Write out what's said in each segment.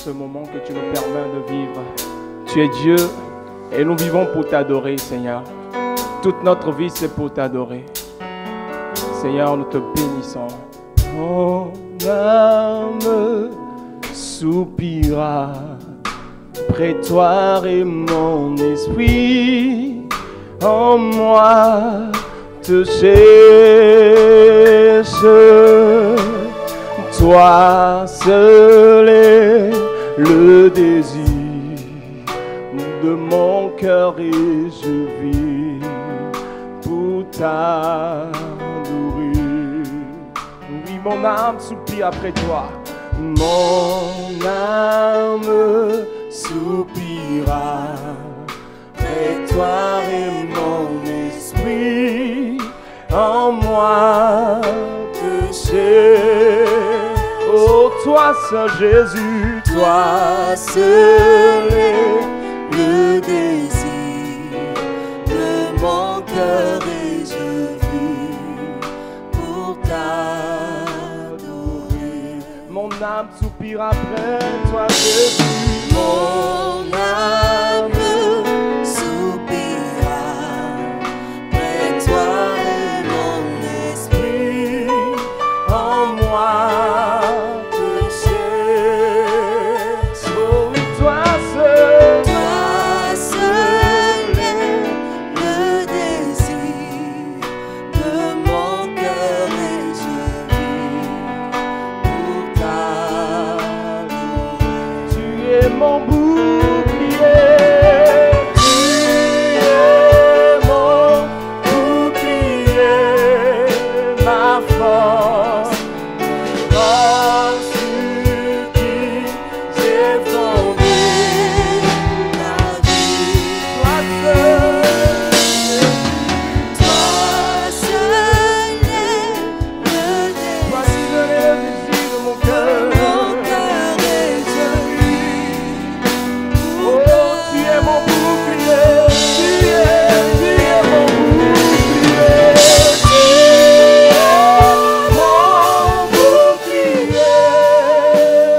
ce moment que tu nous permets de vivre. Tu es Dieu et nous vivons pour t'adorer, Seigneur. Toute notre vie, c'est pour t'adorer. Seigneur, nous te bénissons. Mon âme soupira près de toi et mon esprit en moi te cherche. Toi seul est le désir de mon cœur et je vis pour t'adorer. Oui, mon âme soupire après toi. Mon âme soupira près de toi et mon esprit en moi te cherche. Oh, toi seul Jésus, toi seul est le désir de mon cœur et je vis pour t'adorer. Mon âme soupire après toi Jésus. Mon âme soupira près de toi et mon esprit en moi te cherche. Oh oui, toi seul est le désir de mon cœur et je vis pour t'adorer. Tu es mon bouclier, tu es mon bouclier, ma force, sur qui j'ai fondé ma vie. Toi seul est le désir de mon cœur et je vis. Oh, tu es mon bouclier, tu es mon bouclier, tu es mon bouclier,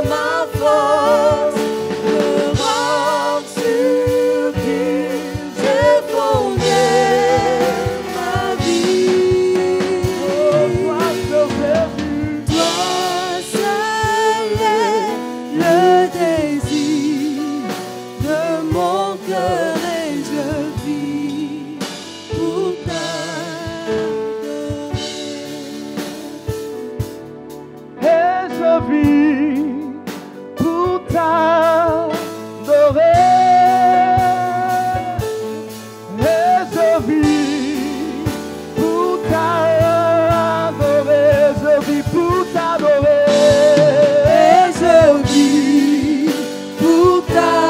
ma force, le roc sur qui j'ai fondé ma vie. Oh, toi seul Jésus, toi seul est le désir de mon cœur et je vis pour t'adorer. Et je vis pour t'adorer. Et je vis pour t'adorer. Je vis pour t'adorer. Et je vis pour t'adorer.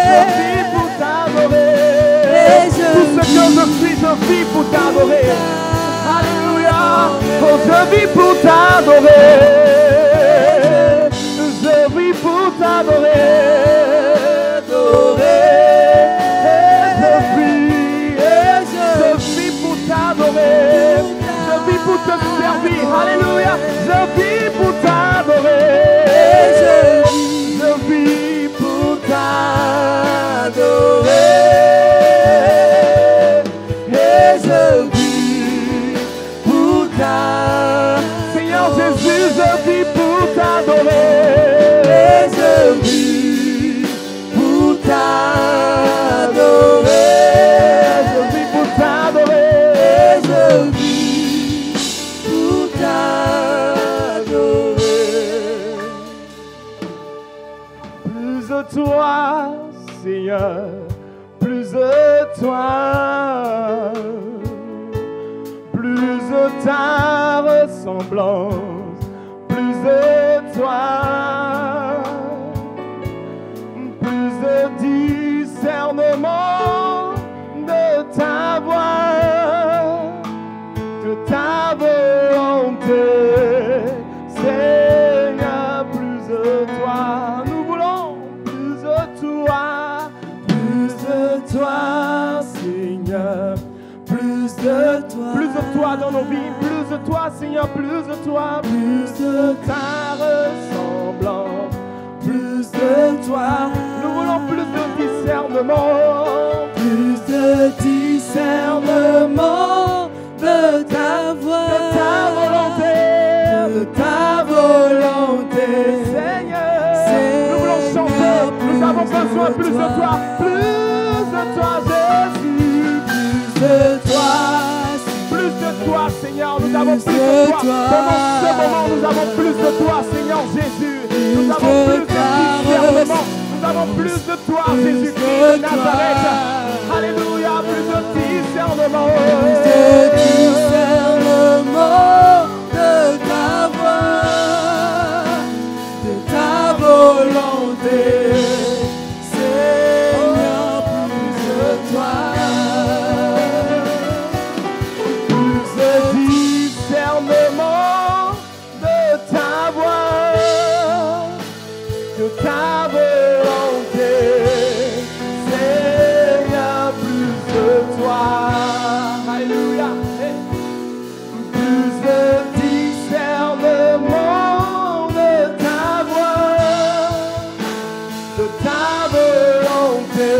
Je vis pour t'adorer. Et je tout ce que je vis pour t'adorer. Alléluia. Oh, je vis pour t'adorer. Je vis pour t'adorer. Je vis pour t'adorer. Je vis pour te servir. Alléluia. Je vis pour t'adorer. Je vis pour t'adorer. Et je vis pour t'adorer. Seigneur Jésus, je vis pour t'adorer. Et je vis pour t'adorer. Je vis pour t'adorer. Et je vis pour t'adorer. Plus de toi, Seigneur, plus de toi, plus de ta ressemblance, plus de toi, plus de discernement de ta voix, de ta volonté, Seigneur, plus de toi, nous voulons plus de toi, Seigneur, plus de toi dans nos vies, plus de toi, Seigneur, plus de toi, plus de ta ressemblance, plus de toi. Nous voulons plus de discernement, plus de discernement de ta voix, de ta volonté, Seigneur. Nous voulons chanter, nous avons besoin plus de toi, Jésus, plus de toi, Seigneur. Nous avons plus de toi. Pendant ce moment, nous avons plus de toi, Seigneur Jésus. Nous avons plus de discernement. Nous avons plus de toi, Jésus-Christ de Nazareth. Alléluia, plus de discernement. Plus de discernement de ta voix, de ta volonté. Seigneur, plus de toi. Plus de discernement de ta voix, de ta volonté. Seigneur, plus de toi. Alléluia. Plus de discernement de ta voix, de ta volonté.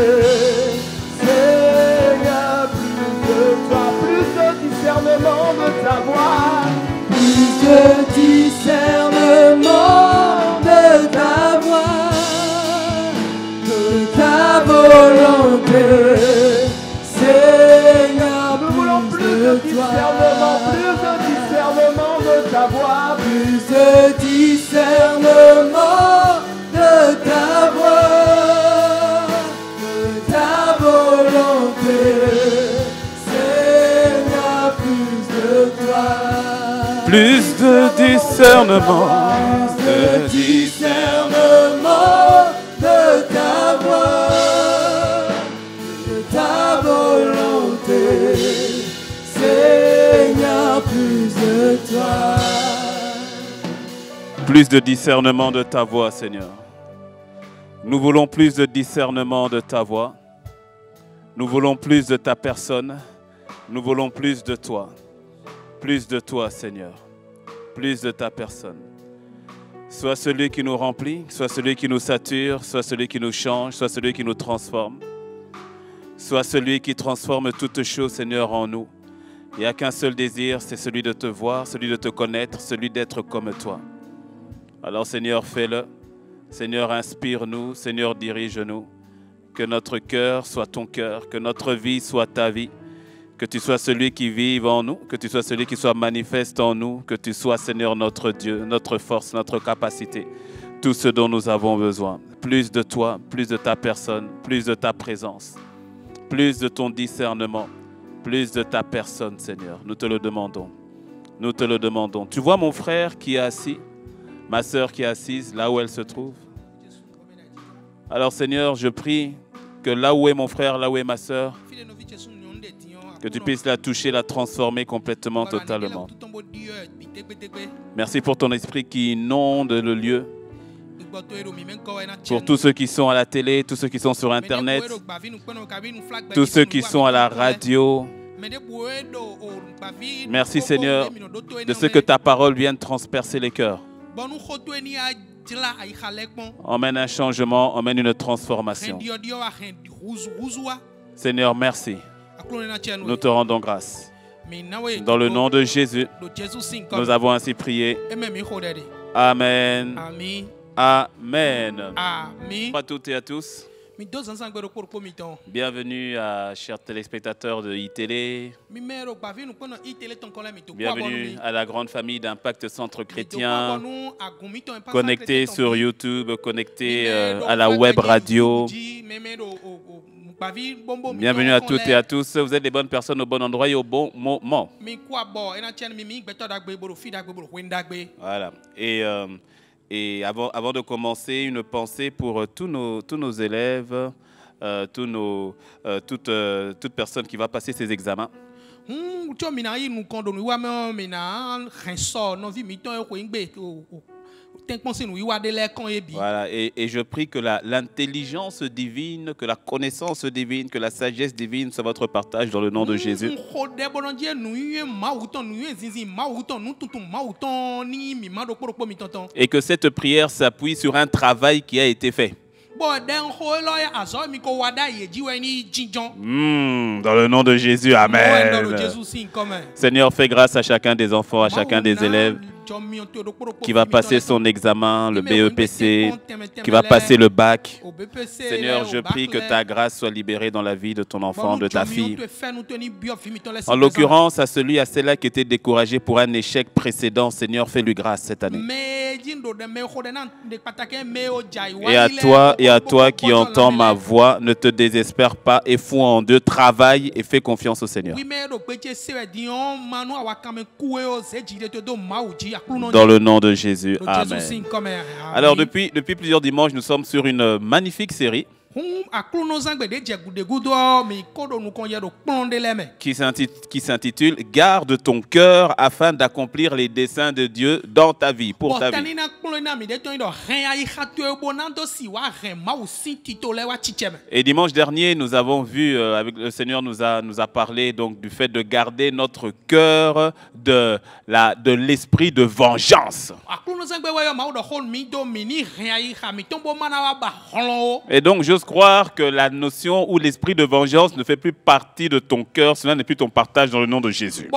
Seigneur, plus de toi. Plus de discernement de ta voix, plus de discernement de ta voix, de ta volonté. Seigneur, nous voulons plus de discernement de ta voix, plus de discernement de ta voix, de ta volonté. Seigneur, plus de toi. Plus de discernement, de ta voix, de ta volonté. Seigneur, plus de toi. plus de discernement de ta voix, Seigneur. Nous voulons plus de discernement de ta voix. Nous voulons plus de ta personne. Nous voulons plus de toi. Plus de toi, Seigneur. Plus de ta personne. Sois celui qui nous remplit, soit celui qui nous sature, soit celui qui nous change, soit celui qui nous transforme. Sois celui qui transforme toutes choses, Seigneur, en nous. Il n'y a qu'un seul désir, c'est celui de te voir, celui de te connaître, celui d'être comme toi. Alors, Seigneur, fais-le. Seigneur, inspire-nous. Seigneur, dirige-nous. Que notre cœur soit ton cœur, que notre vie soit ta vie. Que tu sois celui qui vive en nous, que tu sois celui qui soit manifeste en nous, que tu sois, Seigneur, notre Dieu, notre force, notre capacité, tout ce dont nous avons besoin. Plus de toi, plus de ta personne, plus de ta présence, plus de ton discernement, plus de ta personne, Seigneur. Nous te le demandons. Nous te le demandons. Tu vois mon frère qui est assis, ma sœur qui est assise, là où elle se trouve. Alors, Seigneur, je prie que là où est mon frère, là où est ma sœur, que tu puisses la toucher, la transformer complètement, totalement. Merci pour ton esprit qui inonde le lieu. Pour tous ceux qui sont à la télé, tous ceux qui sont sur Internet, tous ceux qui sont à la radio. Merci, Seigneur, de ce que ta parole vienne transpercer les cœurs. Emmène un changement, emmène une transformation. Seigneur, merci. Nous te rendons grâce. Dans le nom de Jésus, nous avons ainsi prié. Amen. Amen. Bonjour à toutes et à tous. Bienvenue à chers téléspectateurs de iTélé. Bienvenue à la grande famille d'Impact Centre Chrétien, connectés sur YouTube, connectés à la web radio. Bienvenue à toutes et à tous. Vous êtes des bonnes personnes au bon endroit et au bon moment. Voilà. Et avant de commencer, une pensée pour tous nos élèves, toute personne qui va passer ses examens. Voilà, et je prie que l'intelligence divine, que la connaissance divine, que la sagesse divine soit votre partage dans le nom de Jésus. Et que cette prière s'appuie sur un travail qui a été fait. Dans le nom de Jésus, amen. Seigneur, fais grâce à chacun des enfants, à chacun des élèves qui va passer son examen, le BEPC, qui va passer le bac. Seigneur, je prie que ta grâce soit libérée dans la vie de ton enfant, de ta fille. En l'occurrence, à celle-là qui était découragé pour un échec précédent, Seigneur, fais-lui grâce cette année. Et à toi qui entends ma voix, ne te désespère pas et foi en Dieu, travaille et fais confiance au Seigneur. Dans le nom de Jésus, amen. Alors depuis plusieurs dimanches, nous sommes sur une magnifique série qui s'intitule « Garde ton cœur afin d'accomplir les desseins de Dieu dans ta vie, pour ta vie ». Et dimanche dernier, nous avons vu, avec le Seigneur nous a parlé donc du fait de garder notre cœur de l'esprit de vengeance. Et donc, j'ose croire que la notion ou l'esprit de vengeance ne fait plus partie de ton cœur, cela n'est plus ton partage dans le nom de Jésus.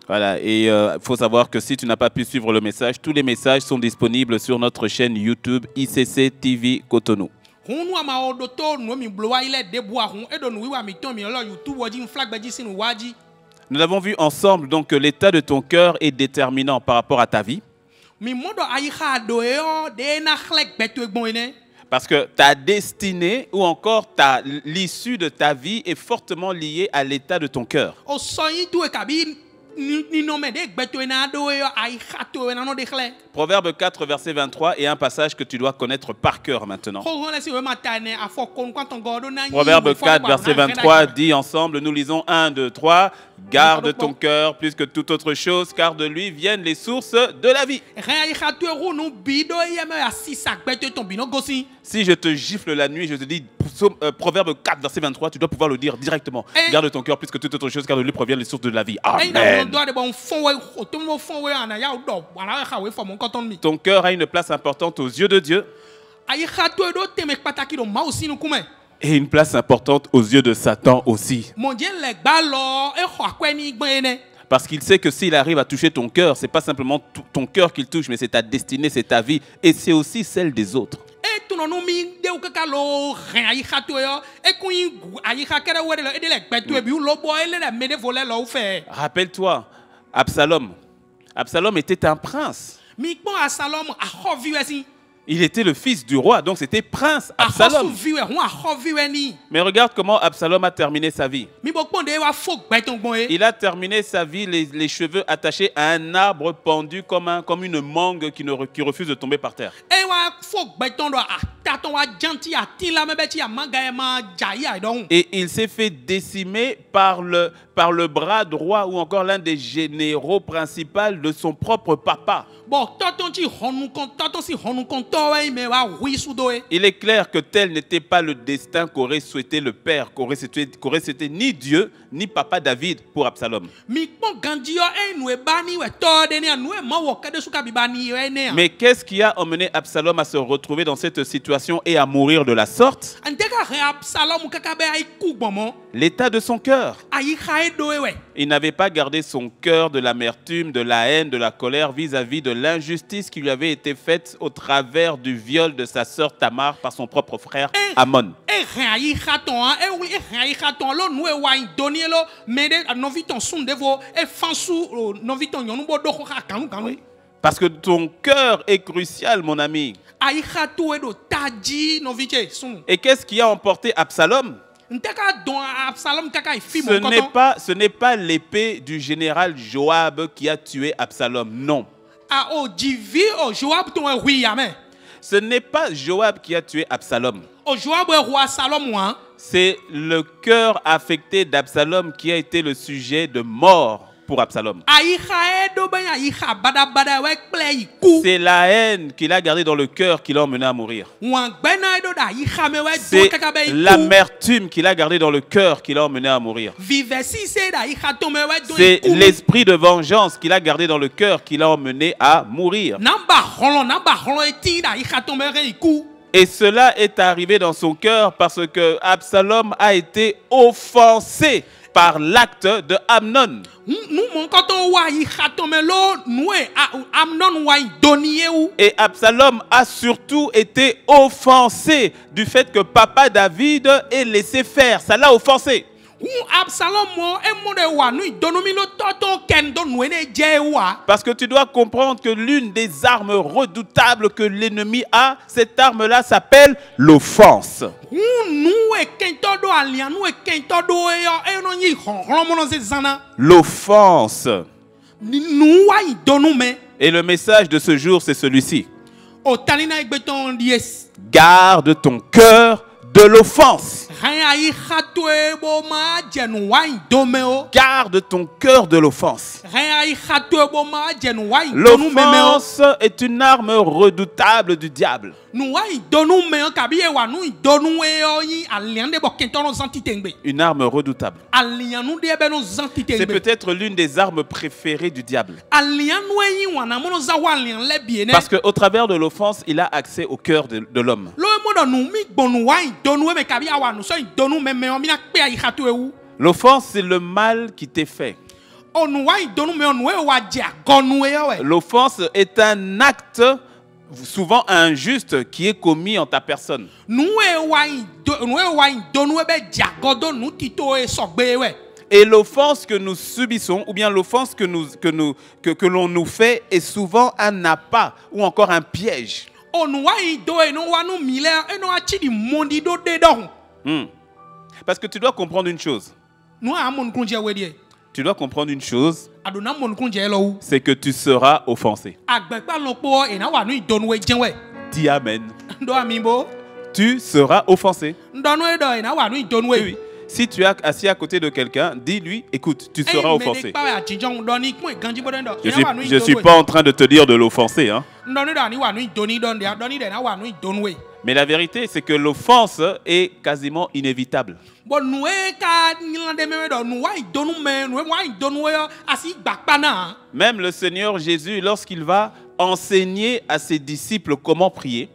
Voilà, et il faut savoir que si tu n'as pas pu suivre le message, tous les messages sont disponibles sur notre chaîne YouTube ICC TV Cotonou. Nous avons vu ensemble donc que l'état de ton cœur est déterminant par rapport à ta vie. Parce que ta destinée ou encore l'issue de ta vie est fortement liée à l'état de ton cœur. Proverbe 4, verset 23 est un passage que tu dois connaître par cœur maintenant. Proverbe 4, verset 23 dit ensemble, nous lisons 1, 2, 3. Garde ton cœur plus que toute autre chose, car de lui viennent les sources de la vie. Si je te gifle la nuit, je te dis, Proverbe 4, verset 23, tu dois pouvoir le dire directement. Garde ton cœur plus que toute autre chose, car de lui proviennent les sources de la vie. Amen. Ton cœur a une place importante aux yeux de Dieu et une place importante aux yeux de Satan aussi. Parce qu'il sait que s'il arrive à toucher ton cœur, ce n'est pas simplement ton cœur qu'il touche, mais c'est ta destinée, c'est ta vie et c'est aussi celle des autres. Rappelle-toi, Absalom était un prince. Il était le fils du roi, donc c'était prince Absalom. Mais regarde comment Absalom a terminé sa vie. Il a terminé sa vie les cheveux attachés à un arbre pendu comme une mangue qui refuse de tomber par terre. Et il s'est fait décimer par le bras droit ou encore l'un des généraux principaux de son propre papa. Il est clair que tel n'était pas le destin qu'aurait souhaité le père, qu'aurait souhaité ni Dieu, ni papa David pour Absalom. Mais qu'est-ce qui a emmené Absalom à se retrouver dans cette situation et à mourir de la sorte? L'état de son cœur. Il n'avait pas gardé son cœur de l'amertume, de la haine, de la colère vis-à-vis de l'injustice qui lui avait été faite au travers du viol de sa sœur Tamar par son propre frère Amon. Parce que ton cœur est crucial, mon ami. Et qu'est-ce qui a emporté Absalom? Ce n'est pas l'épée du général Joab qui a tué Absalom, non. Ce n'est pas Joab qui a tué Absalom. C'est le cœur affecté d'Absalom qui a été le sujet de mort pour Absalom. Aïcha edo ben aïcha bada bada we kple iku. C'est la haine qu'il a gardée dans le cœur qui l'a emmené à mourir. Wan gbena edo da aïcha me we do C'est kaka be iku. l'amertume qu'il a gardée dans le cœur qui l'a emmené à mourir. Vive si se da aïcha to me we do C'est iku. l'esprit de vengeance qu'il a gardé dans le cœur qui l'a emmené à mourir. Namba holo eti da aïcha to me re iku. Et cela est arrivé dans son cœur parce que Absalom a été offensé par l'acte de Amnon. Nous mon koto wa aïcha to me lo noue amnon wa doniye ou. Et Absalom a surtout été offensé du fait que papa David ait laissé faire. Ça l'a offensé. Absalom mo e mo de wa nu donomi lo toto ken do noue ne je wa. Parce que tu dois comprendre que l'une des armes redoutables que l'ennemi a, cette arme-là s'appelle l'offense. Nu e ken to do alian nu e ken to do e no yi holo mo se zana. L'offense. Nu wa donu me. Et le message de ce jour, c'est celui-ci. O tanina igbeton dies. Garde ton cœur de l'offense. Garde ton cœur de l'offense. L'offense est une arme redoutable du diable. Une arme redoutable. C'est peut-être l'une des armes préférées du diable. Parce qu'au travers de l'offense, il a accès au cœur de l'homme. L'offense, c'est le mal qui t'est fait. L'offense est un acte souvent injuste qui est commis en ta personne. Et l'offense que nous subissons, ou bien l'offense que l'on nous fait, est souvent un appât ou encore un piège. Parce que tu dois comprendre une chose. Tu dois comprendre une chose, c'est que tu seras offensé. Dis amen. Tu seras offensé. Oui. Si tu es assis à côté de quelqu'un, dis-lui, écoute, tu seras offensé. Je ne suis pas en train de te dire de l'offenser. Hein. Mais la vérité, c'est que l'offense est quasiment inévitable. Même le Seigneur Jésus, lorsqu'il va enseigner à ses disciples comment prier,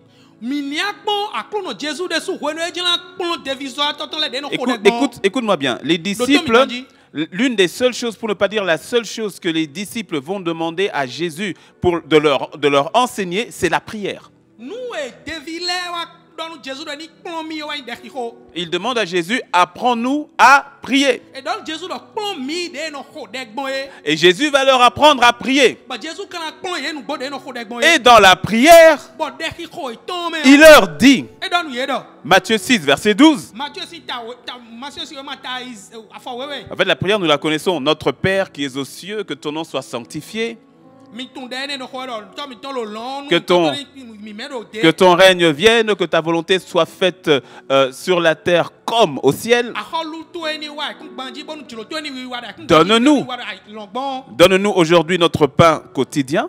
écoute-moi bien, les disciples, l'une des seules choses, pour ne pas dire la seule chose que les disciples vont demander à Jésus de leur enseigner, c'est la prière. Il demande à Jésus, apprends-nous à prier. Et Jésus va leur apprendre à prier. Et dans la prière, il leur dit, Matthieu 6, verset 12. En fait, la prière, nous la connaissons. Notre Père qui es aux cieux, que ton nom soit sanctifié. Que ton règne vienne, que ta volonté soit faite sur la terre comme au ciel. Donne-nous aujourd'hui notre pain quotidien.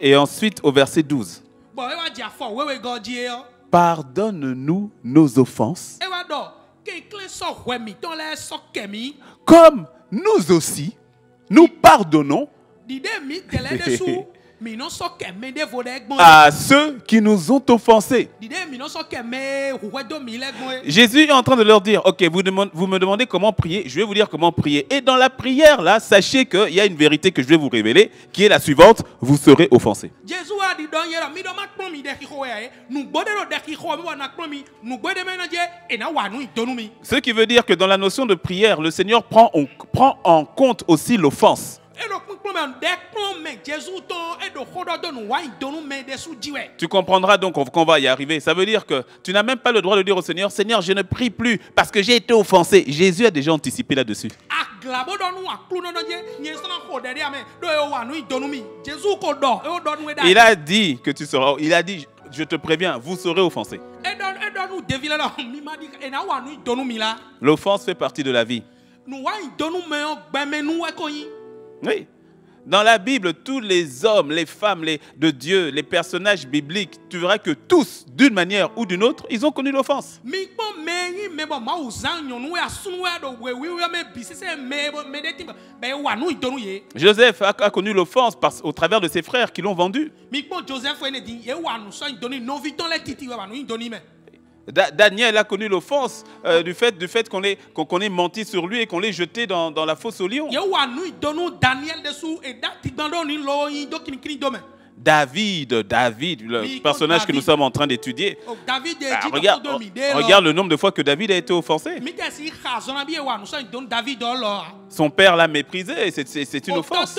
Et ensuite au verset 12. Pardonne-nous nos offenses, comme nous aussi, nous pardonnons à ceux qui nous ont offensés. Jésus est en train de leur dire, ok, vous me demandez comment prier, je vais vous dire comment prier. Et dans la prière, là, sachez qu'il y a une vérité que je vais vous révéler, qui est la suivante, vous serez offensés. Ce qui veut dire que dans la notion de prière, le Seigneur prend en compte aussi l'offense. Tu comprendras donc qu'on va y arriver. Ça veut dire que tu n'as même pas le droit de dire au Seigneur, Seigneur, je ne prie plus parce que j'ai été offensé. Jésus a déjà anticipé là-dessus. Il a dit que tu seras. Il a dit, je te préviens, vous serez offensé. L'offense fait partie de la vie. nous wa donu me gbeme nu we ko yin. Oui. Dans la Bible, tous les hommes, les femmes de Dieu, les personnages bibliques, tu verras que tous, d'une manière ou d'une autre, ils ont connu l'offense. Joseph a connu l'offense au travers de ses frères qui l'ont vendu. Daniel a connu l'offense du fait qu'on ait menti sur lui et qu'on l'ait jeté dans la fosse au lion. David, le personnage que nous sommes en train d'étudier. Regarde le nombre de fois que David a été offensé. Son père l'a méprisé, c'est une offense.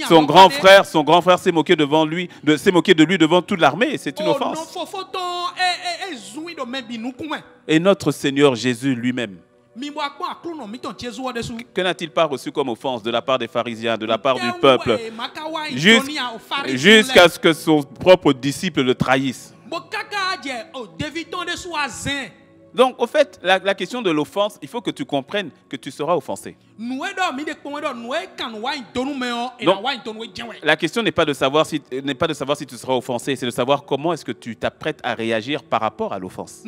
Son grand frère s'est moqué de lui devant toute l'armée, c'est une offense. Et notre Seigneur Jésus lui-même, que n'a-t-il pas reçu comme offense de la part des pharisiens, de la part du peuple, jusqu'à ce que son propre disciple le trahisse? Donc, au fait, la question de l'offense, il faut que tu comprennes que tu seras offensé. Donc, la question n'est pas de savoir si tu seras offensé, c'est de savoir comment est-ce que tu t'apprêtes à réagir par rapport à l'offense.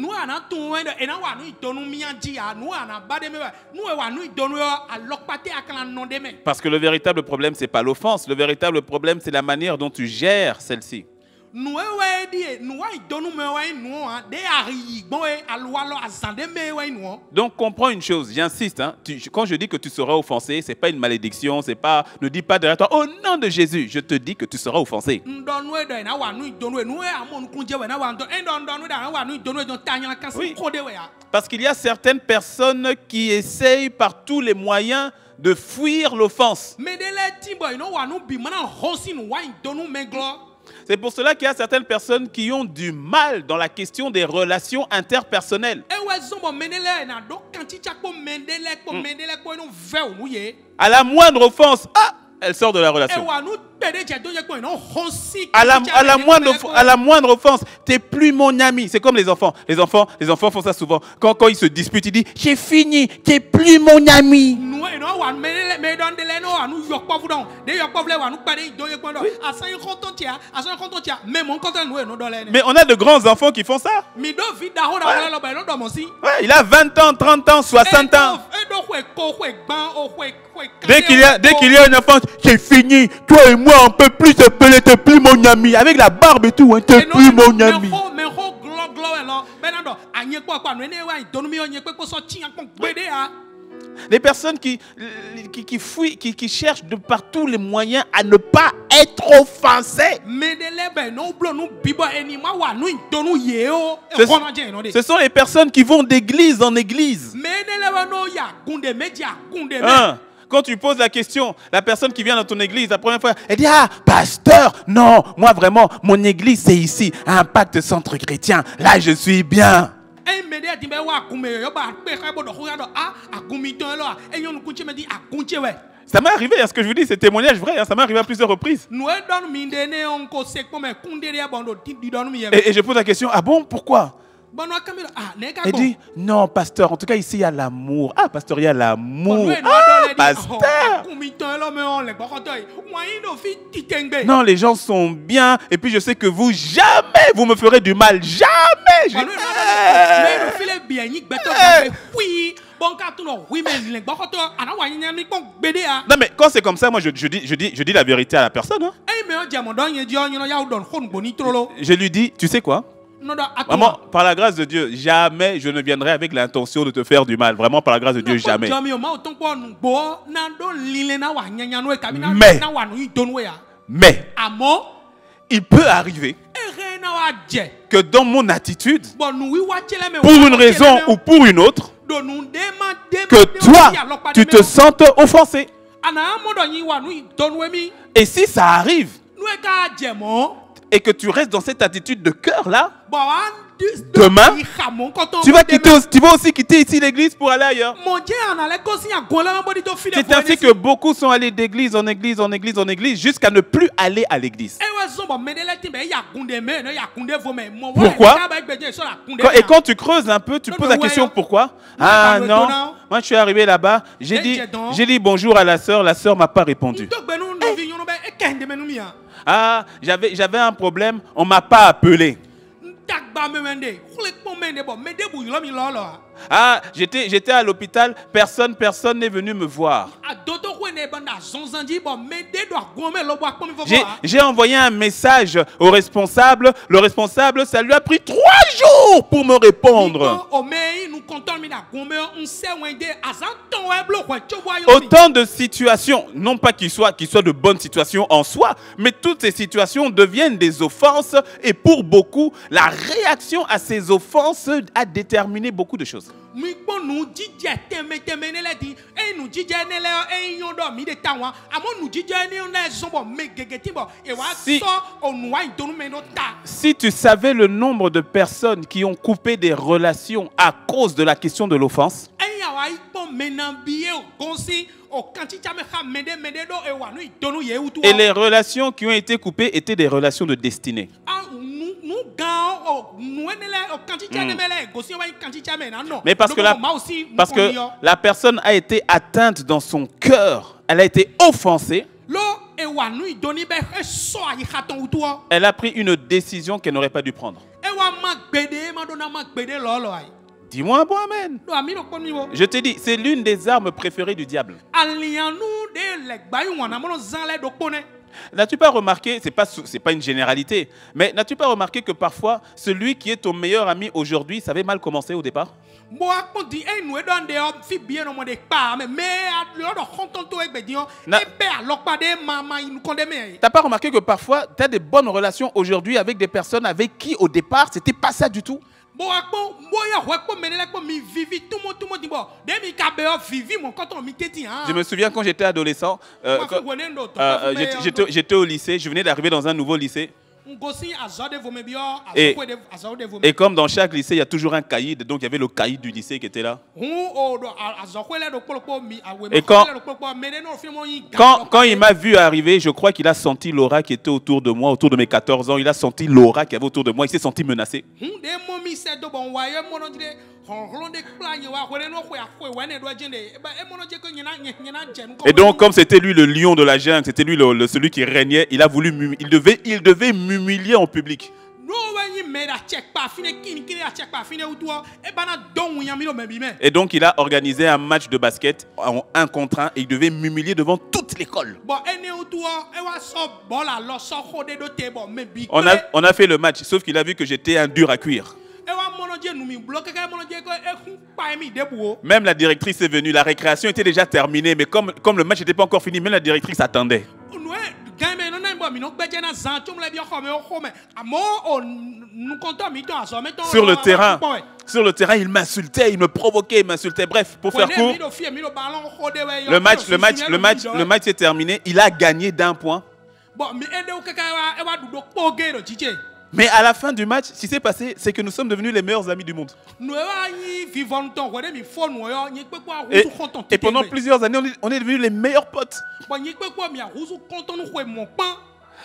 Parce que le véritable problème, ce n'est pas l'offense. Le véritable problème, c'est la manière dont tu gères celle-ci. Donc comprends une chose, j'insiste, hein, quand je dis que tu seras offensé, ce n'est pas une malédiction, ne dis pas derrière toi, au nom de Jésus, je te dis que tu seras offensé. Oui. Parce qu'il y a certaines personnes qui essayent par tous les moyens de fuir l'offense. C'est pour cela qu'il y a certaines personnes qui ont du mal dans la question des relations interpersonnelles. À la moindre offense, elle sort de la relation. À la moindre offense, t'es plus mon ami. C'est comme les enfants. Les enfants font ça souvent. Quand ils se disputent, ils disent j'ai fini, t'es plus mon ami. Mais on a de grands enfants qui font ça. Ouais, il a 20 ans, 30 ans, 60 ans. Dès qu'il y a une enfant, c'est fini. Toi et moi, on peut plus se peler, t'es plus mon ami. Avec la barbe et tout, hein, t'es plus mon ami. Les personnes qui fuient, qui cherchent de par tous les moyens à ne pas être offensées. Ce sont les personnes qui vont d'église en église. Quand tu poses la question, la personne qui vient dans ton église, la première fois, elle dit ah, pasteur, non, moi vraiment, mon église c'est ici, Impact Centre Chrétien, là je suis bien. Ça m'est arrivé, ce que je vous dis, c'est témoignage vrai, hein, ça m'est arrivé à plusieurs reprises. Et je pose la question, ah bon, pourquoi? Elle dit, non, pasteur, en tout cas ici il y a l'amour. Ah, pasteur, il y a l'amour. Ah, pasteur. Non, les gens sont bien. Et puis je sais que vous, jamais vous me ferez du mal. Jamais. Non, mais quand c'est comme ça, moi je dis la vérité à la personne. Hein. Je lui dis, tu sais quoi? Vraiment, par la grâce de Dieu, jamais je ne viendrai avec l'intention de te faire du mal. Vraiment, par la grâce de Dieu, jamais. Mais il peut arriver que dans mon attitude, pour une raison ou pour une autre, que toi, tu te sentes offensé. Et si ça arrive, et que tu restes dans cette attitude de cœur là, Demain, tu vas aussi quitter ici l'église pour aller ailleurs. C'est ainsi que beaucoup sont allés d'église en église, en église, en église, jusqu'à ne plus aller à l'église. Pourquoi? Et quand tu creuses un peu, tu poses la question pourquoi? Ah non, moi je suis arrivé là-bas, j'ai dit bonjour à la sœur m'a pas répondu. Ah, j'avais un problème, on m'a pas appelé. Ah, j'étais à l'hôpital, personne n'est venu me voir. J'ai envoyé un message au responsable. Le responsable, ça lui a pris 3 jours pour me répondre. Autant de situations, non pas qu'ils soient de bonnes situations en soi, mais toutes ces situations deviennent des offenses et pour beaucoup, la réaction à ces offenses a déterminé beaucoup de choses. Si tu savais le nombre de personnes qui ont coupé des relations à cause de la question de l'offense, et les relations qui ont été coupées étaient des relations de destinée. Mais parce que la personne a été atteinte dans son cœur, elle a été offensée, elle a pris une décision qu'elle n'aurait pas dû prendre. Dis-moi un bon amen. Je te dis, c'est l'une des armes préférées du diable. N'as-tu pas remarqué, c'est pas une généralité, mais n'as-tu pas remarqué que parfois, celui qui est ton meilleur ami aujourd'hui savait mal commencer au départ? T'as pas remarqué que parfois, tu as des bonnes relations aujourd'hui avec des personnes avec qui au départ, c'était pas ça du tout? Je me souviens quand j'étais adolescent, j'étais au lycée, je venais d'arriver dans un nouveau lycée. Et comme dans chaque lycée, il y a toujours un caïd, donc il y avait le caïd du lycée qui était là. Et quand il m'a vu arriver, je crois qu'il a senti l'aura qui était autour de moi, autour de mes 14 ans. Il a senti l'aura qui avait autour de moi, il s'est senti menacé. Et donc, comme c'était lui le lion de la jungle, c'était lui celui qui régnait, il devait m'humilier en public. Et donc, il a organisé un match de basket en 1 contre 1 et il devait m'humilier devant toute l'école. On a fait le match, sauf qu'il a vu que j'étais un dur à cuire. Même la directrice est venue, la récréation était déjà terminée, mais comme le match n'était pas encore fini, même la directrice attendait. Sur le terrain, il m'insultait, il me provoquait, il m'insultait. Bref, pour faire court, le match s'est terminé, il a gagné d'1 point. Mais à la fin du match, ce qui s'est passé, c'est que nous sommes devenus les meilleurs amis du monde. Et pendant plusieurs années, on est devenus les meilleurs potes.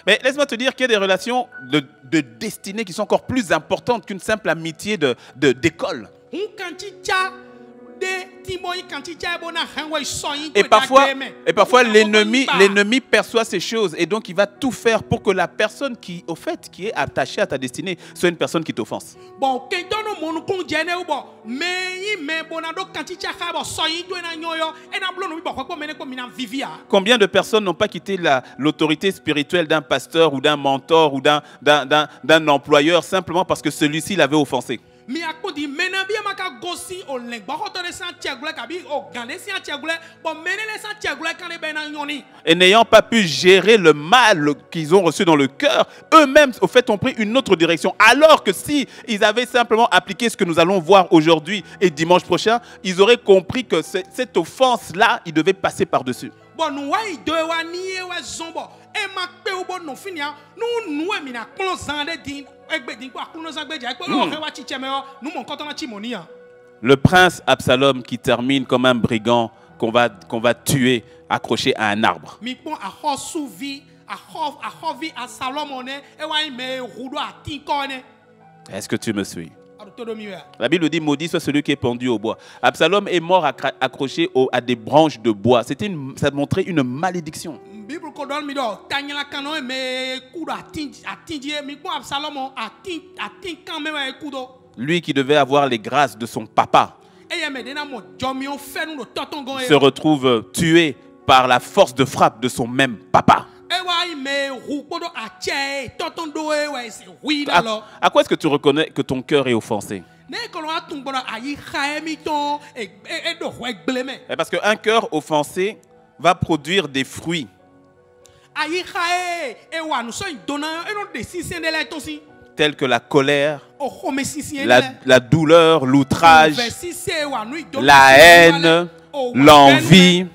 Mais laisse-moi te dire qu'il y a des relations de destinée qui sont encore plus importantes qu'une simple amitié d'école. Et parfois l'ennemi perçoit ces choses et donc il va tout faire pour que la personne qui est attachée à ta destinée soit une personne qui t'offense. Combien de personnes n'ont pas quitté l'autorité spirituelle d'un pasteur ou d'un mentor ou d'un employeur simplement parce que celui-ci l'avait offensé? Et n'ayant pas pu gérer le mal qu'ils ont reçu dans le cœur, eux-mêmes au fait ont pris une autre direction. Alors que si ils avaient simplement appliqué ce que nous allons voir aujourd'hui et dimanche prochain, ils auraient compris que cette offense-là, ils devaient passer par-dessus. Le prince Absalom qui termine comme un brigand qu'on va tuer accroché à un arbre. Est-ce que tu me suis? La Bible dit maudit soit celui qui est pendu au bois. Absalom est mort accroché à des branches de bois. Ça montrait une malédiction. Lui qui devait avoir les grâces de son papa se retrouve tué par la force de frappe de son même papa. À quoi est-ce que tu reconnais que ton cœur est offensé? Parce qu'un cœur offensé va produire des fruits. Tels que la colère, la douleur, l'outrage, la haine, l'envie,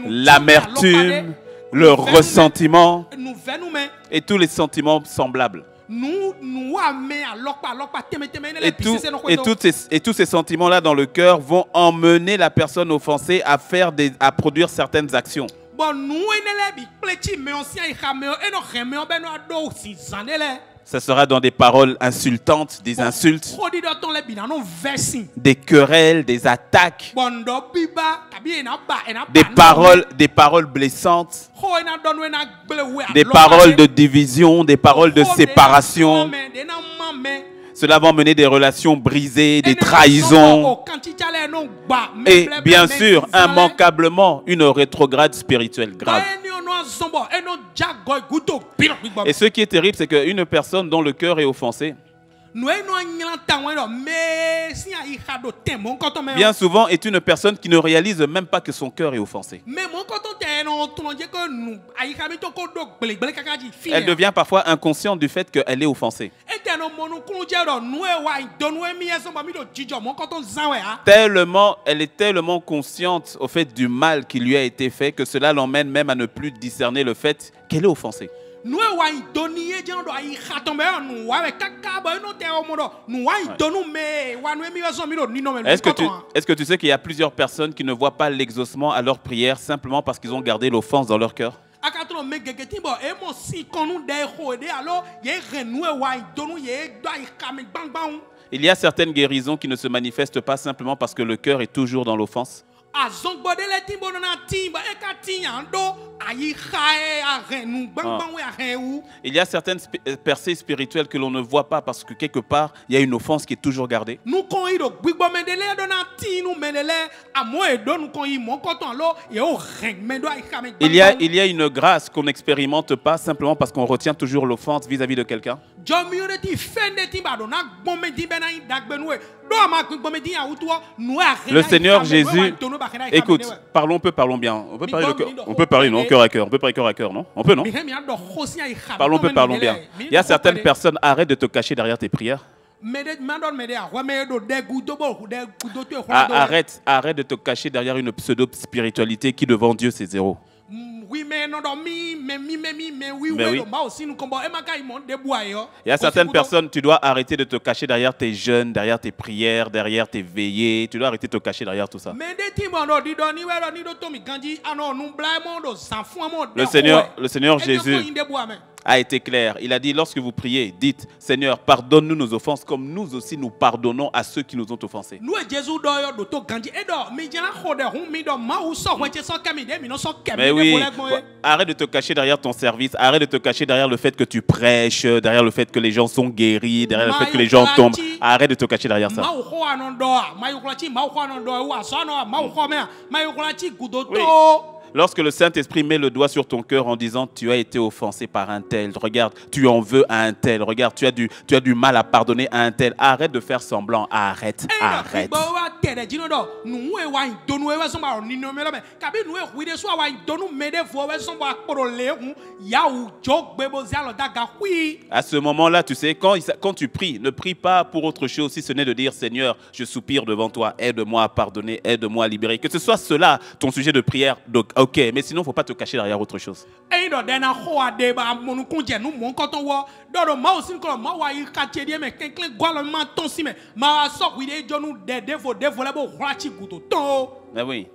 l'amertume, le ressentiment et tous les sentiments semblables. Et tous ces sentiments-là dans le cœur vont emmener la personne offensée à produire certaines actions. Ça sera dans des paroles insultantes, des insultes, des querelles, des attaques, des paroles blessantes, des paroles de division, des paroles de séparation. Cela va mener des relations brisées, des trahisons et bien sûr, immanquablement, une rétrograde spirituelle grave. Et ce qui est terrible, c'est qu'une personne dont le cœur est offensé, bien souvent est une personne qui ne réalise même pas que son cœur est offensé. Elle devient parfois inconsciente du fait qu'elle est offensée. Elle est tellement consciente au fait du mal qui lui a été fait que cela l'emmène même à ne plus discerner le fait qu'elle est offensée. Est-ce que tu sais qu'il y a plusieurs personnes qui ne voient pas l'exaucement à leur prière simplement parce qu'ils ont gardé l'offense dans leur cœur? Il y a certaines guérisons qui ne se manifestent pas simplement parce que le cœur est toujours dans l'offense. Il y a certaines percées spirituelles que l'on ne voit pas parce que quelque part, il y a une offense qui est toujours gardée. Il y a une grâce qu'on n'expérimente pas simplement parce qu'on retient toujours l'offense vis-à-vis de quelqu'un. Le Seigneur Jésus, écoute, parlons bien. On peut parler, non, cœur à cœur. On peut parler cœur à cœur, non? On peut, non? Parlons bien. Il y a certaines personnes, arrête de te cacher derrière tes prières. Arrête de te cacher derrière une pseudo-spiritualité qui devant Dieu c'est zéro. Mais oui. Il y a certaines personnes, tu dois arrêter de te cacher derrière tes jeûnes, derrière tes prières, derrière tes veillées. Tu dois arrêter de te cacher derrière tout ça. Le Seigneur Jésus a été clair. Il a dit, lorsque vous priez, dites, Seigneur, pardonne-nous nos offenses comme nous aussi nous pardonnons à ceux qui nous ont offensés. Mais oui, arrête de te cacher derrière ton service, arrête de te cacher derrière le fait que tu prêches, derrière le fait que les gens sont guéris, derrière le fait que les gens tombent. Arrête de te cacher derrière ça. Oui. Lorsque le Saint-Esprit met le doigt sur ton cœur en disant tu as été offensé par un tel, regarde, tu en veux à un tel, regarde, tu as du mal à pardonner à un tel, arrête de faire semblant, arrête. À ce moment-là, tu sais, quand tu pries, ne prie pas pour autre chose si ce n'est de dire Seigneur, je soupire devant toi, aide-moi à pardonner, aide-moi à libérer. Que ce soit cela ton sujet de prière Ok, mais sinon, il ne faut pas te cacher derrière autre chose. Et do dena ho ade ba monu kunje nu mon koton wo do ma osin ko ma wa yi quartier die me kenklen gwalo ma ton si me ma so wi de jonu de volé bo hwachi guto ton. Ah oui.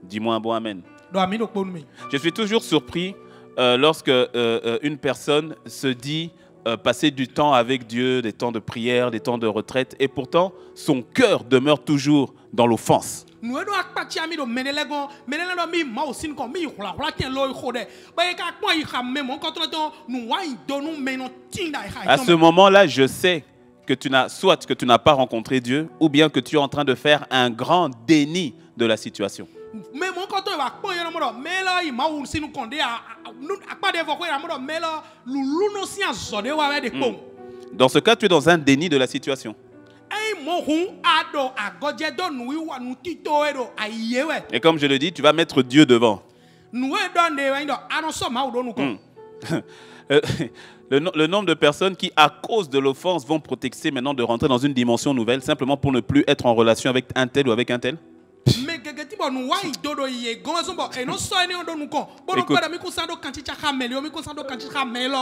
Dis-moi un bon amen. Do ami do ponu me. Je suis toujours surpris lorsque une personne se dit passer du temps avec Dieu, des temps de prière, des temps de retraite, et pourtant son cœur demeure toujours dans l'offense. Nous do akpati ami do menele do mi ma osin ko mi hula ten lo khode ba e ka kwa yi khamme mon koton ton nous wa yi do nu menon tinda i À ce moment-là, je sais que tu n'as pas rencontré Dieu, ou bien que tu es en train de faire un grand déni de la situation. mais mon koton va ko yeno mo do me la yi ma un sinu konde a akpa de vo ko yeno mo do me la lulu no si azode wa we de ko. Dans ce cas, tu es dans un déni de la situation. Et comme je le dis, tu vas mettre Dieu devant. Le nombre de personnes qui, à cause de l'offense, vont prétexter maintenant de rentrer dans une dimension nouvelle, simplement pour ne plus être en relation avec un tel ou avec un tel.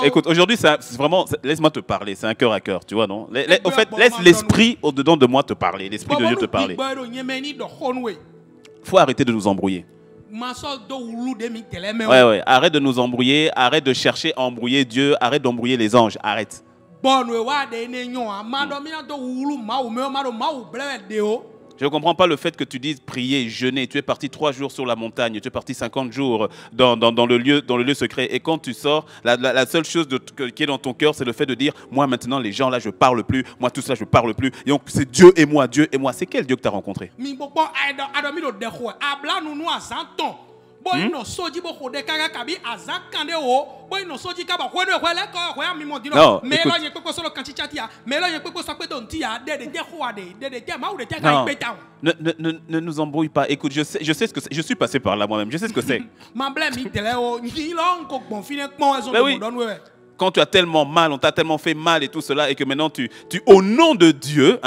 Écoute, aujourd'hui, c'est vraiment, laisse-moi te parler, c'est un cœur à cœur, tu vois, non? Au fait, laisse l'esprit au-dedans de moi te parler, l'esprit de Dieu te parler. Il faut arrêter de nous embrouiller. Ouais, arrête de nous embrouiller, arrête de chercher à embrouiller Dieu, arrête d'embrouiller les anges, arrête. Je ne comprends pas le fait que tu dises prier, jeûner. Tu es parti 3 jours sur la montagne, tu es parti 50 jours dans le lieu secret. Et quand tu sors, la seule chose qui est dans ton cœur, c'est le fait de dire, moi maintenant les gens là, je ne parle plus, moi tout ça, je ne parle plus. Et donc c'est Dieu et moi, Dieu et moi. C'est quel Dieu que tu as rencontré? Non, ne nous embrouille pas. Écoute, je sais ce que c'est. Je suis passé par là moi-même. Je sais ce que c'est. Ben oui. Quand tu as tellement mal, on t'a tellement fait mal et tout cela, et que maintenant au nom de Dieu,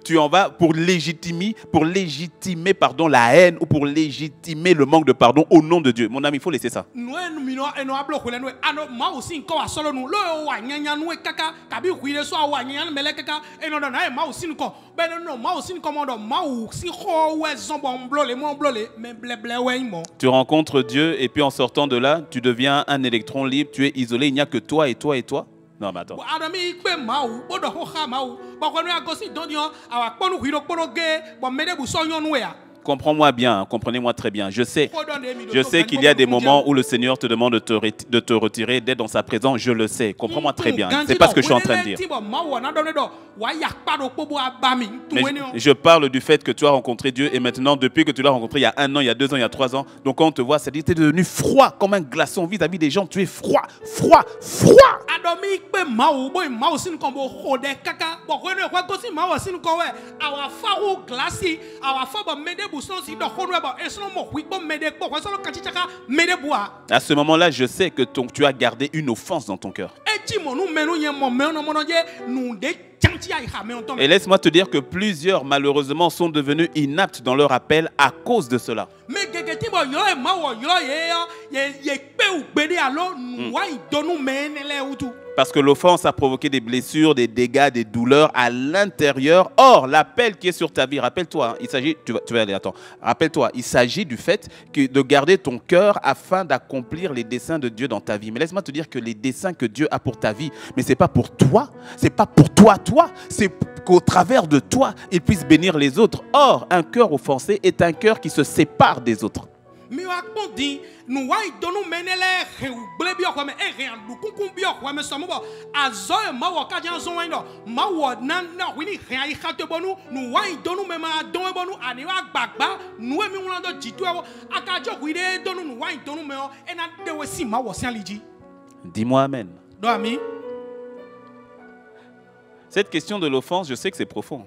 tu en vas pour légitimer la haine ou pour légitimer le manque de pardon au nom de Dieu. Mon ami, il faut laisser ça. Tu rencontres Dieu et puis en sortant de là, tu deviens un électron libre, tu es isolé. Il n'y a que toi et toi et toi. Non, mais attends. Comprends-moi bien, comprenez-moi très bien. Je sais qu'il y a des moments où le Seigneur te demande de te retirer, d'être dans sa présence. Je le sais. Comprends-moi très bien. C'est pas ce que je suis en train de dire. Mais je parle du fait que tu as rencontré Dieu et maintenant, depuis que tu l'as rencontré, il y a 1 an, il y a 2 ans, il y a 3 ans. Donc quand on te voit, c'est-à-dire que tu es devenu froid comme un glaçon vis-à-vis des gens. Tu es froid. À ce moment-là, je sais que tu as gardé une offense dans ton cœur. Et laisse-moi te dire que plusieurs, malheureusement, sont devenus inaptes dans leur appel à cause de cela. Parce que l'offense a provoqué des blessures, des dégâts, des douleurs à l'intérieur. Or, l'appel qui est sur ta vie, rappelle-toi, il s'agit, tu vas aller, attends. Rappelle-toi, il s'agit du fait de garder ton cœur afin d'accomplir les desseins de Dieu dans ta vie. Mais laisse-moi te dire que les desseins que Dieu a pour ta vie, mais c'est pas pour toi, c'est pas pour toi, c'est qu'au travers de toi, il puisse bénir les autres. Or, un cœur offensé est un cœur qui se sépare des autres. Dis-moi amen. Cette question de l'offense, je sais que c'est profond.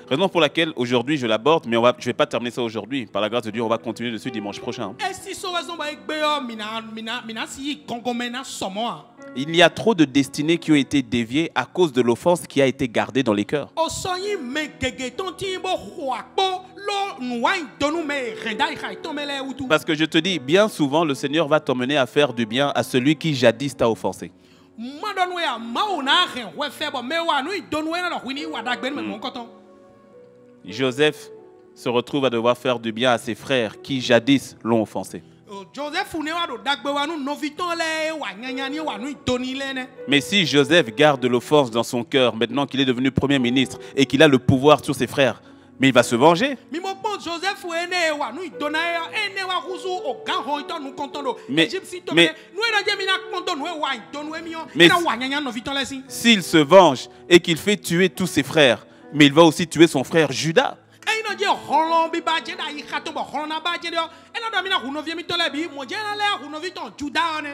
Raison pour laquelle aujourd'hui je l'aborde, mais je ne vais pas terminer ça aujourd'hui. Par la grâce de Dieu, on va continuer dessus dimanche prochain. Il y a trop de destinées qui ont été déviées à cause de l'offense qui a été gardée dans les cœurs. Parce que je te dis, bien souvent, le Seigneur va t'emmener à faire du bien à celui qui jadis t'a offensé. Joseph se retrouve à devoir faire du bien à ses frères qui jadis l'ont offensé. Mais si Joseph garde l'offense dans son cœur, maintenant qu'il est devenu Premier ministre et qu'il a le pouvoir sur ses frères, mais il va se venger. Mais s'il se venge et qu'il fait tuer tous ses frères, mais il va aussi tuer son frère Judas.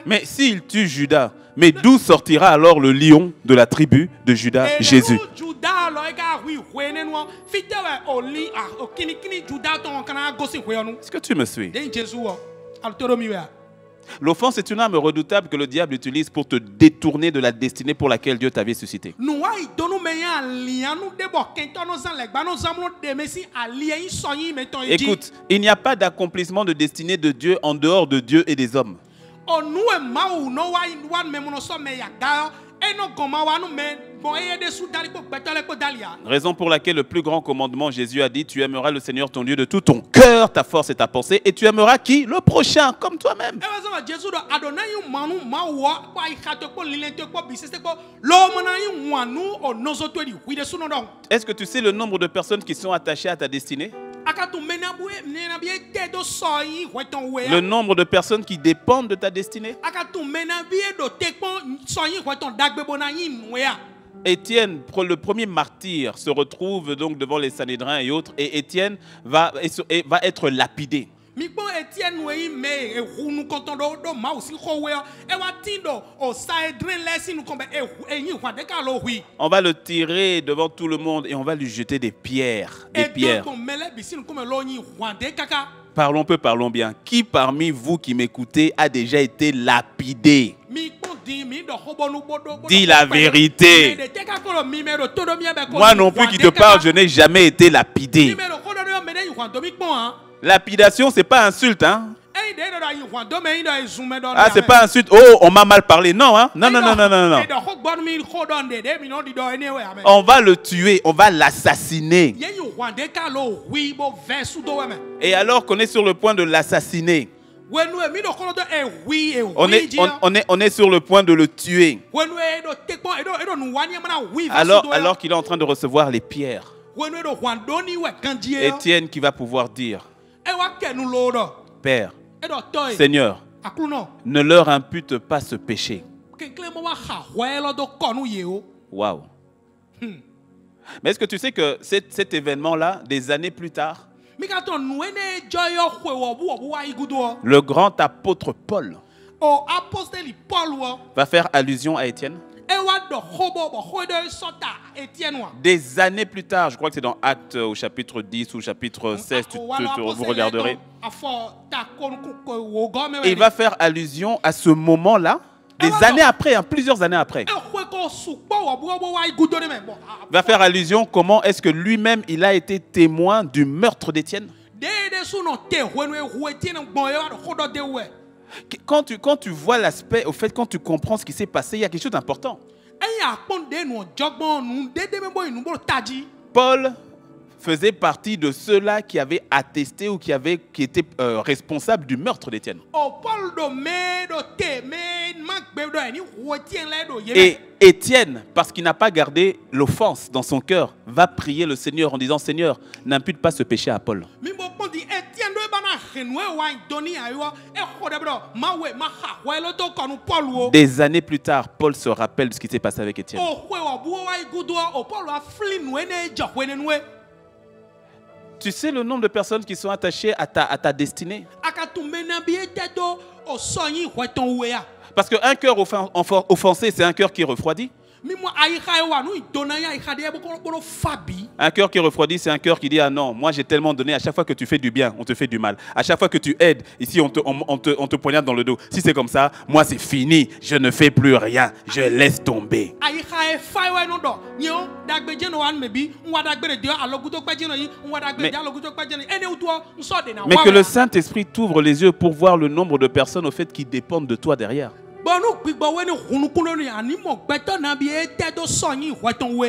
Mais s'il tue Judas, mais d'où sortira alors le lion de la tribu de Judas, Jésus? Est-ce que tu me suis? L'offense est une arme redoutable que le diable utilise pour te détourner de la destinée pour laquelle Dieu t'avait suscité. Écoute, il n'y a pas d'accomplissement de destinée de Dieu en dehors de Dieu et des hommes. Raison pour laquelle le plus grand commandement, Jésus a dit, tu aimeras le Seigneur ton Dieu de tout ton cœur, ta force et ta pensée, et tu aimeras qui? Le prochain, comme toi-même. Est-ce que tu sais le nombre de personnes qui sont attachées à ta destinée? Le nombre de personnes qui dépendent de ta destinée? Étienne, le premier martyr, se retrouve donc devant les Sanhédrins et autres, et Étienne va être lapidé. On va le tirer devant tout le monde et on va lui jeter des pierres. Parlons peu, parlons bien. Qui parmi vous qui m'écoutez a déjà été lapidé? Dis la vérité. Moi non plus qui te parle, je n'ai jamais été lapidé. Lapidation, c'est pas insulte, hein? Ah, c'est pas insulte. Oh, on m'a mal parlé. Non, hein? Non. On va le tuer, on va l'assassiner. Et alors qu'on est sur le point de l'assassiner, on est sur le point de le tuer. Alors qu'il est en train de recevoir les pierres. Étienne qui va pouvoir dire, Père, Seigneur, ne leur impute pas ce péché. Waouh. Mais est-ce que tu sais que cet événement-là, des années plus tard, le grand apôtre Paul va faire allusion à Étienne? Des années plus tard, je crois que c'est dans Actes au chapitre 10 ou chapitre 16, vous regarderez. Et il va faire allusion à ce moment-là, des années après, hein, plusieurs années après. Il va faire allusion comment est-ce que lui-même, il a été témoin du meurtre d'Étienne. Quand tu vois l'aspect, au fait, quand tu comprends ce qui s'est passé, il y a quelque chose d'important. Paul faisait partie de ceux-là qui avaient attesté ou qui étaient responsables du meurtre d'Étienne. Et Étienne, parce qu'il n'a pas gardé l'offense dans son cœur, va prier le Seigneur en disant, Seigneur, n'impute pas ce péché à Paul. Des années plus tard, Paul se rappelle de ce qui s'est passé avec Étienne. Tu sais le nombre de personnes qui sont attachées à ta destinée? Parce qu'un cœur offensé, c'est un cœur qui refroidit. Un cœur qui refroidit, c'est un cœur qui dit ah non, moi j'ai tellement donné. À chaque fois que tu fais du bien, on te fait du mal. À chaque fois que tu aides, ici on te poignarde dans le dos. Si c'est comme ça, moi c'est fini. Je ne fais plus rien. Je laisse tomber. Mais que le Saint-Esprit t'ouvre les yeux pour voir le nombre de personnes au fait qui dépendent de toi derrière.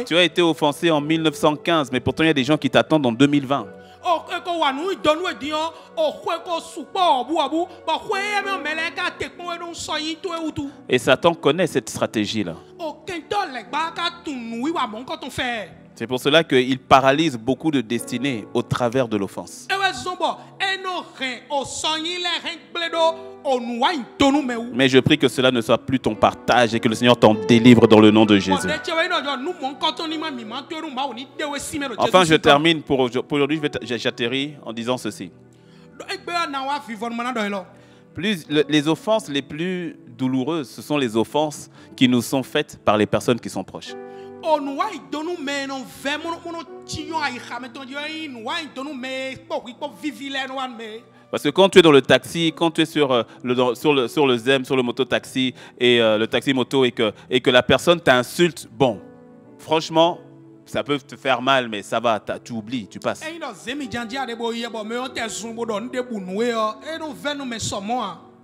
Tu as été offensé en 1915, mais pourtant il y a des gens qui t'attendent en 2020. Et Satan connaît cette stratégie-là. C'est pour cela qu'il paralyse beaucoup de destinées au travers de l'offense. Mais je prie que cela ne soit plus ton partage et que le Seigneur t'en délivre dans le nom de Jésus. Enfin, je termine pour aujourd'hui. J'atterris en disant ceci. Les offenses les plus douloureuses, ce sont les offenses qui nous sont faites par les personnes qui sont proches. Parce que quand tu es dans le taxi, quand tu es sur le ZEM, sur le moto-taxi et le taxi-moto et que la personne t'insulte, bon, franchement, ça peut te faire mal, mais ça va, tu oublies, tu passes.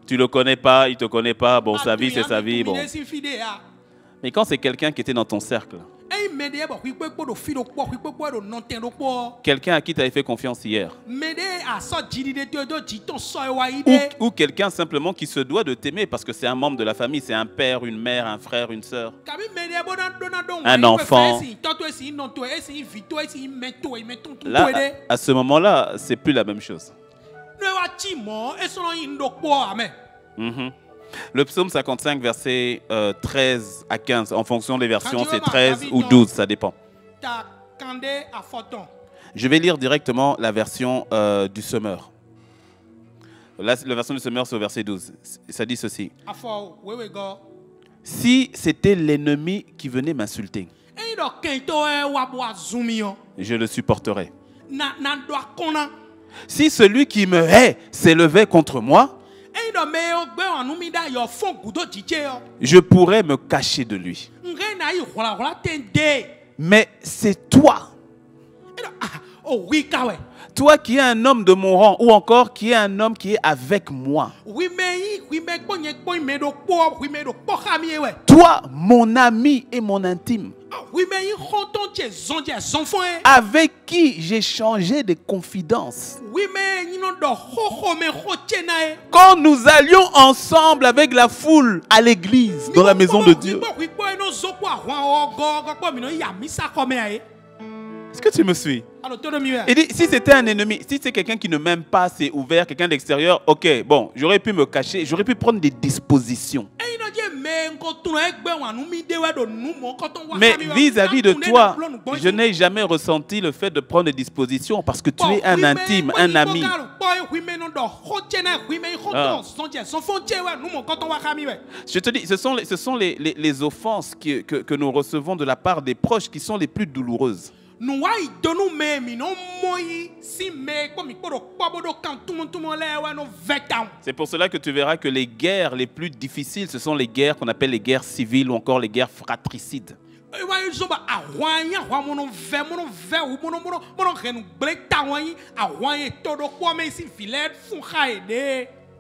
Tu le connais pas, il te connaît pas, bon, sa vie c'est sa vie, bon. Mais quand c'est quelqu'un qui était dans ton cercle, quelqu'un à qui tu avais fait confiance hier, ou quelqu'un simplement qui se doit de t'aimer parce que c'est un membre de la famille, c'est un père, une mère, un frère, une sœur, un enfant. Là, à ce moment-là, c'est plus la même chose. Le psaume 55, versets 13 à 15, en fonction des versions, c'est 13 ou 12, ça dépend. Je vais lire directement la version du semeur. La version du semeur, c'est au verset 12. Ça dit ceci. Si c'était l'ennemi qui venait m'insulter, je le supporterais. Si celui qui me hait s'élevait contre moi, je pourrais me cacher de lui. Mais c'est toi. Toi qui es un homme de mon rang, ou encore qui est un homme qui est avec moi. Toi, mon ami et mon intime. Avec qui j'ai changé de confidence. Quand nous allions ensemble avec la foule à l'église, dans la maison de Dieu. Est-ce que tu me suis? Il dit, si c'était un ennemi, si c'est quelqu'un qui ne m'aime pas, c'est ouvert, quelqu'un d'extérieur, ok, bon, j'aurais pu me cacher, j'aurais pu prendre des dispositions. Mais vis-à-vis de toi, je n'ai jamais ressenti le fait de prendre des dispositions parce que tu es un intime, un ami. Je te dis, ce sont les offenses que nous recevons de la part des proches qui sont les plus douloureuses. C'est pour cela que tu verras que les guerres les plus difficiles, ce sont les guerres qu'on appelle les guerres civiles ou encore les guerres fratricides.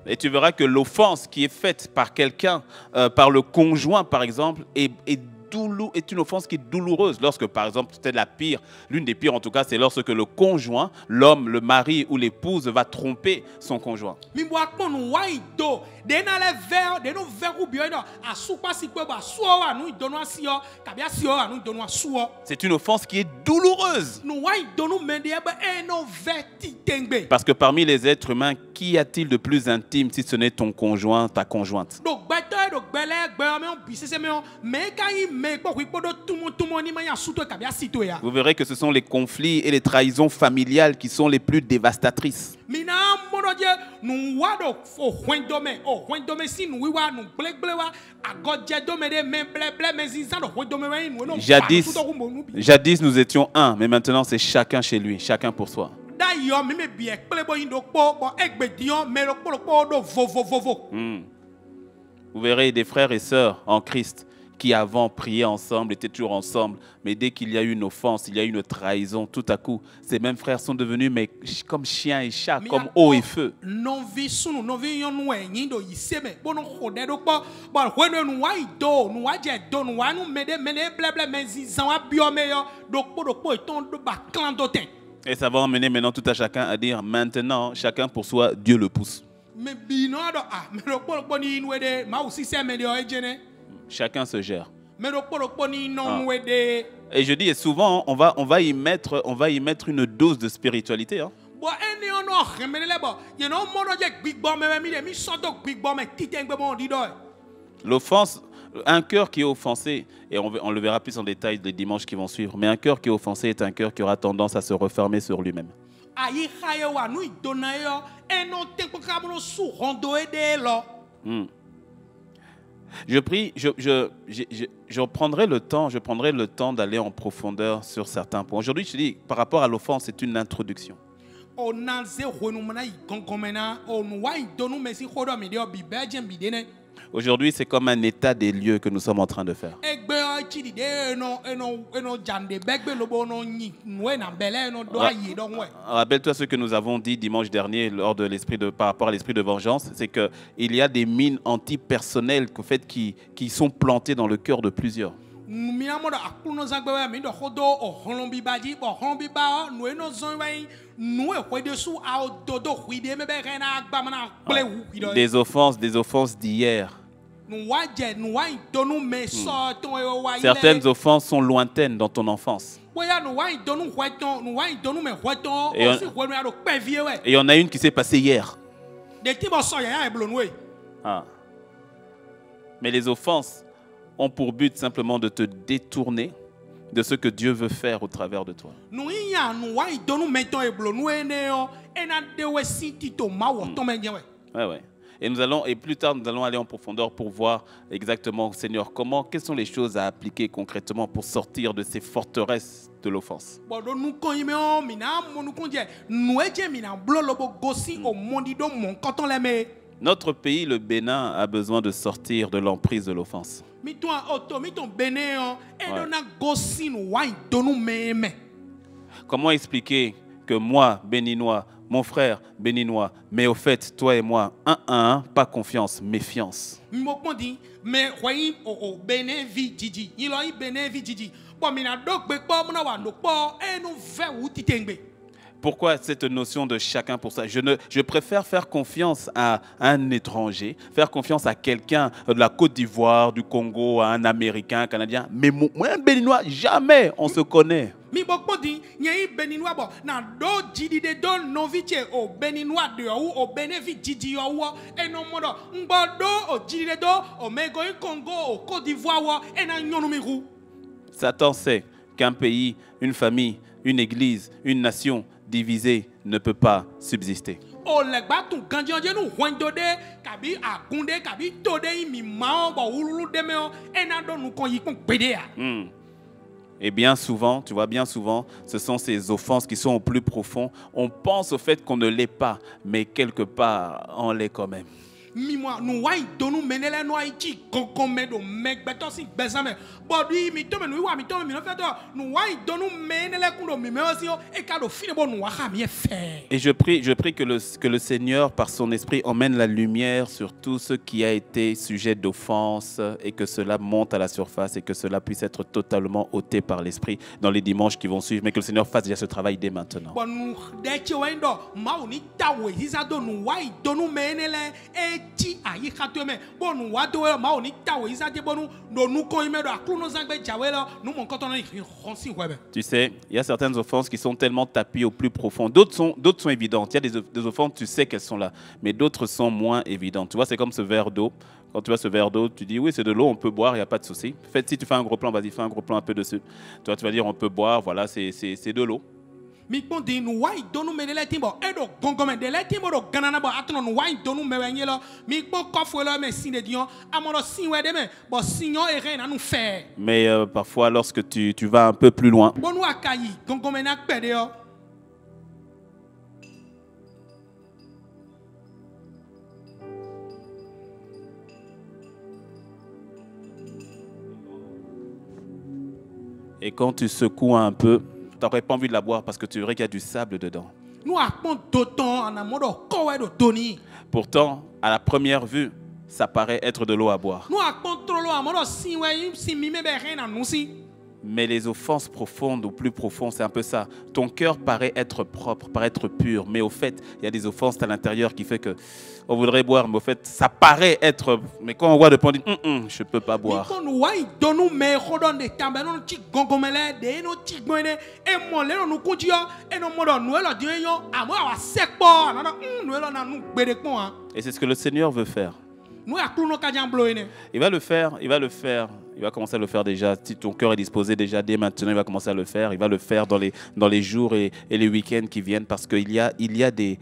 Et tu verras que l'offense qui est faite par quelqu'un, par le conjoint par exemple, est une offense qui est douloureuse. Lorsque, par exemple, c'était l'une des pires en tout cas, c'est lorsque le conjoint, l'homme, le mari ou l'épouse va tromper son conjoint. C'est une offense qui est douloureuse. Parce que parmi les êtres humains, qu'y a-t-il de plus intime si ce n'est ton conjoint, ta conjointe? Vous verrez que ce sont les conflits et les trahisons familiales qui sont les plus dévastatrices. modoje nu wado o hwendome si nu wiwa nu gbleglewa agodje dome de me bleble me zinza do hwendome we nu no. Jadis nous étions un, mais maintenant c'est chacun chez lui, chacun pour soi. Vous verrez des frères et sœurs en Christ qui avant priaient ensemble, étaient toujours ensemble, mais dès qu'il y a eu une offense, il y a eu une trahison, tout à coup, ces mêmes frères sont devenus mais comme chiens et chats, comme eau et feu. Et ça va emmener maintenant tout à chacun à dire maintenant, chacun pour soi, Dieu le pousse. Chacun se gère. Et je dis, et souvent, on va y mettre une dose de spiritualité. Hein. L'offense, un cœur qui est offensé, et on le verra plus en détail les dimanches qui vont suivre, mais un cœur qui est offensé est un cœur qui aura tendance à se refermer sur lui-même. Je prie, je prendrai le temps d'aller en profondeur sur certains points. Aujourd'hui, je te dis, par rapport à l'offense, c'est une introduction. Aujourd'hui, c'est comme un état des lieux que nous sommes en train de faire. Rappelle-toi ce que nous avons dit dimanche dernier par rapport à l'esprit de vengeance, c'est qu'il y a des mines antipersonnelles qui sont plantées dans le cœur de plusieurs. Des offenses d'hier. Certaines offenses sont lointaines dans ton enfance. Et il y en a une qui s'est passée hier. Ah. Mais les offenses ont pour but simplement de te détourner de ce que Dieu veut faire au travers de toi. Ouais. Et plus tard, nous allons aller en profondeur pour voir exactement, Seigneur, quelles sont les choses à appliquer concrètement pour sortir de ces forteresses de l'offense. Notre pays, le Bénin, a besoin de sortir de l'emprise de l'offense. Ouais. Comment expliquer que moi, béninois, mon frère béninois, mais au fait, toi et moi, pas confiance, méfiance. Pourquoi cette notion de chacun pour ça? Je préfère faire confiance à un étranger, faire confiance à quelqu'un de la Côte d'Ivoire, du Congo, à un Américain, un Canadien. Mais moi, un Béninois, jamais on se connaît. Satan sait qu'un pays, une famille, une église, une nation divisée ne peut pas subsister. Et bien souvent, tu vois, ce sont ces offenses qui sont au plus profond. On pense au fait qu'on ne l'est pas, mais quelque part, on l'est quand même. Et je prie que le Seigneur, par son esprit, emmène la lumière sur tout ce qui a été sujet d'offense et que cela monte à la surface et que cela puisse être totalement ôté par l'esprit dans les dimanches qui vont suivre, mais que le Seigneur fasse déjà ce travail dès maintenant. Tu sais, il y a certaines offenses qui sont tellement tapées au plus profond. D'autres sont évidentes. Il y a des offenses, tu sais qu'elles sont là, mais d'autres sont moins évidentes. Tu vois, c'est comme ce verre d'eau. Quand tu vois ce verre d'eau, tu dis oui, c'est de l'eau, on peut boire, il n'y a pas de souci. En fait, si tu fais un gros plan, vas-y, fais un gros plan un peu dessus. Toi, tu vas dire on peut boire, voilà, c'est de l'eau. Mi pon di nu wa idonu me de le timbo e do gongome de le timbo do ganana bo atono nu wa idonu me wenye lo mi pon kofo lo me sin de dion amoro sin we de me bo sinyo e re na nu fe. Mais parfois, lorsque tu vas un peu plus loin, Bon nu akayi gongome na pede yo. et quand tu secoues un peu, tu n'aurais pas envie de la boire parce que tu verrais qu'il y a du sable dedans. Nu akpon doton anamodo kowe do doni. Pourtant, à la première vue, ça paraît être de l'eau à boire. Nu akpon trolo amodo sin we sin mi me be re na nu si. Mais les offenses profondes ou plus profondes, c'est un peu ça. Ton cœur paraît être propre, paraît être pur, mais au fait, il y a des offenses à l'intérieur qui fait que on voudrait boire, mais au fait, ça paraît être... Mais quand on voit de on dit, je ne peux pas boire. Mi kon wa idonu me rodon de tambe no ti gongome le de no ti gbone e mo le no ku ji yo e no modo nu e lo di yo amo wa sekpo na nu e lo na nu gbede pon an. Et c'est ce que le Seigneur veut faire. Nu aklu no ka jan blo ene. Il va le faire, il va le faire. Il va commencer à le faire déjà. Si ton cœur est disposé déjà dès maintenant, il va commencer à le faire. Il va le faire dans les jours et les week-ends qui viennent parce qu'il y a des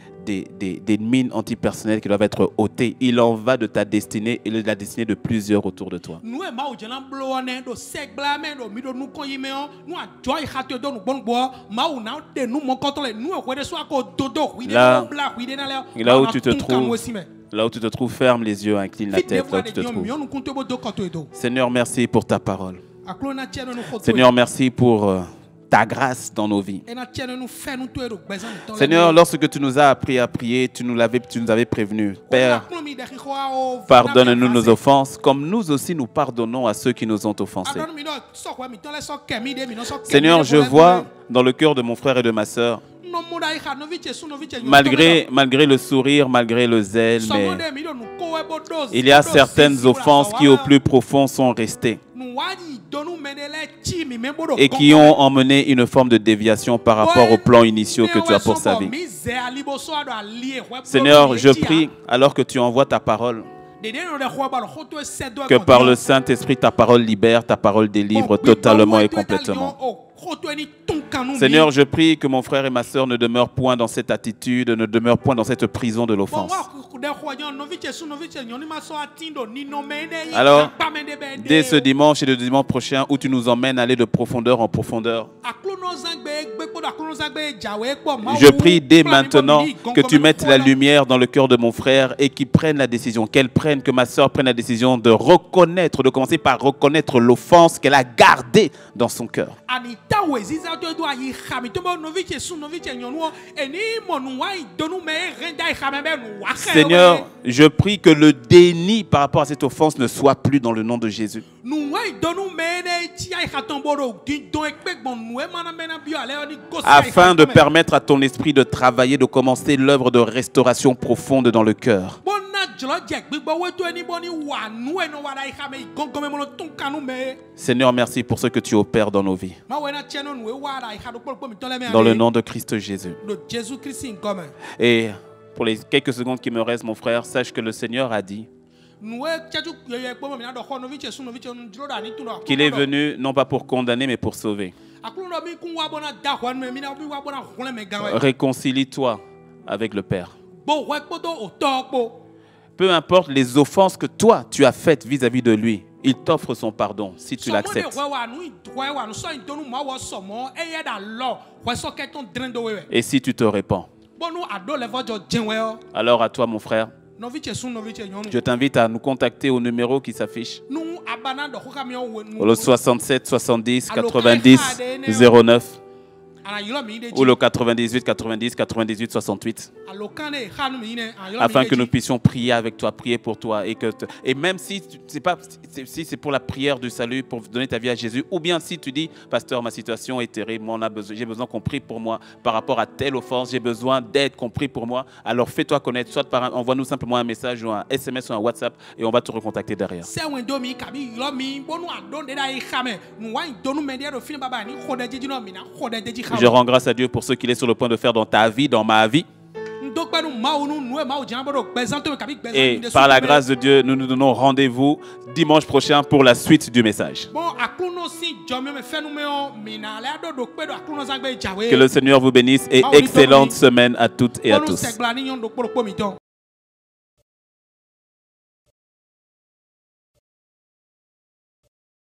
mines antipersonnelles qui doivent être ôtées. Il en va de ta destinée et de la destinée de plusieurs autour de toi. Nu e ma o jana blo ne do sek bla me do mi do nu kon yime on nu a joy hatu do nu bon bo ma o na de nu mo koto le nu e kwede so ako dodo wi de bla wi de na le. Là où tu te trouves, là où tu te trouves, ferme les yeux, incline la tête là où tu te trouves. Seigneur, merci pour ta parole. Seigneur, merci pour ta grâce dans nos vies. Seigneur, lorsque tu nous as appris à prier, tu nous avais prévenu. Père, pardonne-nous nos offenses, comme nous aussi nous pardonnons à ceux qui nous ont offensés. Seigneur, je vois dans le cœur de mon frère et de ma sœur, malgré le sourire, malgré le zèle, mais il y a certaines offenses qui au plus profond sont restées et qui ont emmené une forme de déviation par rapport aux plans initiaux que tu as pour sa vie. Seigneur, je prie, alors que tu envoies ta parole, que par le Saint-Esprit, ta parole libère, ta parole délivre totalement et complètement. Seigneur, je prie que mon frère et ma sœur ne demeurent point dans cette attitude, ne demeurent point dans cette prison de l'offense. Alors, dès ce dimanche et le dimanche prochain, où tu nous emmènes à aller de profondeur en profondeur, je prie dès maintenant que tu mettes la lumière dans le cœur de mon frère et qu'il prenne la décision, que ma sœur prenne la décision de reconnaître, de commencer par reconnaître l'offense qu'elle a gardée dans son cœur. Seigneur, je prie que le déni par rapport à cette offense ne soit plus dans le nom de Jésus. Afin de permettre à ton esprit de travailler, de commencer l'œuvre de restauration profonde dans le cœur. Seigneur, merci pour ce que tu opères dans nos vies. Dans le nom de Christ Jésus. Et pour les quelques secondes qui me restent, mon frère, sache que le Seigneur a dit qu'il est venu non pas pour condamner, mais pour sauver. Réconcilie-toi avec le Père. Peu importe les offenses que toi, tu as faites vis-à-vis de lui, il t'offre son pardon si tu l'acceptes. Et si tu te répands. Alors à toi, mon frère, je t'invite à nous contacter au numéro qui s'affiche. Le 67 70 90 09 ou le 98 90 98 68 afin que nous puissions prier avec toi, prier pour toi et même si c'est pour la prière du salut, pour donner ta vie à Jésus, ou bien si tu dis pasteur, ma situation est terrible, j'ai besoin qu'on prie pour moi par rapport à telle offense, j'ai besoin d'aide, qu'on prie pour moi, alors fais-toi connaître, soit envoie-nous simplement un message ou un SMS ou un WhatsApp et on va te recontacter derrière. Je rends grâce à Dieu pour ce qu'il est sur le point de faire dans ta vie, dans ma vie. Et par la grâce de Dieu, nous nous donnons rendez-vous dimanche prochain pour la suite du message. Que le Seigneur vous bénisse et excellente semaine à toutes et à tous.